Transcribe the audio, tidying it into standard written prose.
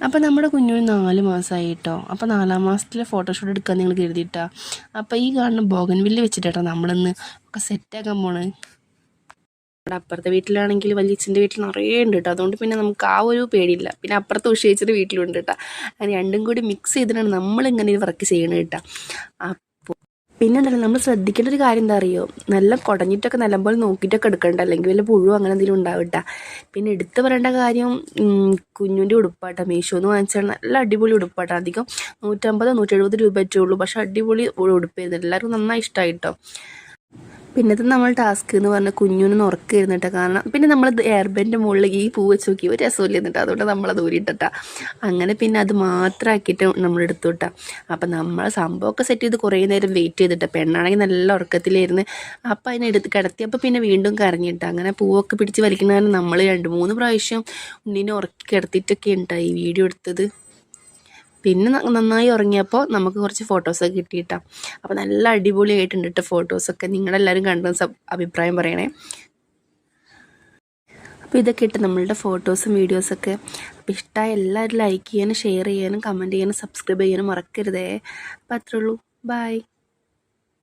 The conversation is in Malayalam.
അപ്പോൾ നമ്മുടെ കുഞ്ഞിന് 4 മാസമായി കേട്ടോ. അപ്പോൾ 4-ാം മാസത്തിലെ ഫോട്ടോഷൂട്ട് എടുക്കാൻ നിങ്ങൾ കരുതിയിട്ടാ. അപ്പോൾ ഈ കാണുന്ന ബോഗൻവില്ല വെച്ചിട്ടാട്ടോ നമ്മളിന്ന് ഒക്കെ സെറ്റാക്കാൻ പോണ്. നമ്മുടെ അപ്പുറത്തെ വീട്ടിലാണെങ്കിൽ വലിയച്ഛൻ്റെ വീട്ടിൽ നിറയെ ഉണ്ട് കേട്ടോ. അതുകൊണ്ട് പിന്നെ നമുക്ക് ആ ഒരു പേടിയില്ല. പിന്നെ അപ്പുറത്തെ ഉഷേച്ചിൻ്റെ വീട്ടിലുണ്ട് കേട്ടോ. അങ്ങനെ രണ്ടും കൂടി മിക്സ് ചെയ്തിട്ടാണ് നമ്മളിങ്ങനെ ഒരു വർക്ക് ചെയ്യണത് കേട്ടോ. പിന്നെ ഉണ്ടല്ലോ നമ്മൾ ശ്രദ്ധിക്കേണ്ട ഒരു കാര്യം എന്താ അറിയോ, നല്ല കുടഞ്ഞിട്ടൊക്കെ നല്ലപോലെ നോക്കിയിട്ടൊക്കെ എടുക്കണ്ട, അല്ലെങ്കിൽ വല്ല പുഴു അങ്ങനെ എന്തെങ്കിലും ഉണ്ടാവിട്ട. പിന്നെ എടുത്തു പറയേണ്ട കാര്യം കുഞ്ഞിൻ്റെ ഉടുപ്പാട്ടോ. മീഷോന്ന് വാങ്ങിച്ചാൽ നല്ല അടിപൊളി ഉടുപ്പാട്ടോ. അധികം 150-170 രൂപ ഉള്ളൂ. പക്ഷെ അടിപൊളി ഉടുപ്പായിരുന്നു. എല്ലാവർക്കും നന്നായി ഇഷ്ടമായിട്ടോ. പിന്നത്തെ നമ്മൾ ടാസ്ക് എന്ന് പറഞ്ഞാൽ കുഞ്ഞിനൊന്ന് ഉറക്കായിരുന്നിട്ട്. കാരണം പിന്നെ നമ്മൾ എയർബെൻ്റെ മുകളിൽ ഈ പൂ വെച്ച് നോക്കി ഒരു രസമില്ല എന്നിട്ട്, അതുകൊണ്ട് നമ്മളത് ഊരിയിട്ടാ. അങ്ങനെ പിന്നെ അത് മാത്രമാക്കിയിട്ട് നമ്മൾ എടുത്തു വിട്ടാ. അപ്പം നമ്മൾ സംഭവമൊക്കെ സെറ്റ് ചെയ്ത് കുറേ നേരം വെയിറ്റ് ചെയ്തിട്ട്, പെണ്ണാണെങ്കിൽ നല്ല ഉറക്കത്തിലായിരുന്നു. അപ്പം അതിനെടുത്ത് കിടത്തിയപ്പോൾ പിന്നെ വീണ്ടും കരഞ്ഞിട്ട്. അങ്ങനെ പൂവൊക്കെ പിടിച്ച് വലിക്കുന്നതിന് നമ്മൾ 2-3 പ്രാവശ്യം ഉണ്ണീനെ ഉറക്കി കിടത്തിയിട്ടൊക്കെ ഉണ്ടായി ഈ വീഡിയോ എടുത്തത്. പിന്നെ നന്നായി ഉറങ്ങിയപ്പോൾ നമുക്ക് കുറച്ച് ഫോട്ടോസൊക്കെ കിട്ടിയിട്ടാ. അപ്പോൾ നല്ല അടിപൊളിയായിട്ടുണ്ട് കേട്ടോ ഫോട്ടോസൊക്കെ. നിങ്ങളെല്ലാവരും കണ്ട അഭിപ്രായം പറയണേ. അപ്പോൾ ഇതൊക്കെ ഇട്ട് നമ്മളുടെ ഫോട്ടോസും വീഡിയോസൊക്കെ. അപ്പോൾ ഇഷ്ടമായ എല്ലാവരും ലൈക്ക് ചെയ്യാനും ഷെയർ ചെയ്യാനും കമൻറ്റ് ചെയ്യാനും സബ്സ്ക്രൈബ് ചെയ്യാനും മറക്കരുതേ. അപ്പോൾ അത്രേ ഉള്ളൂ. ബൈ.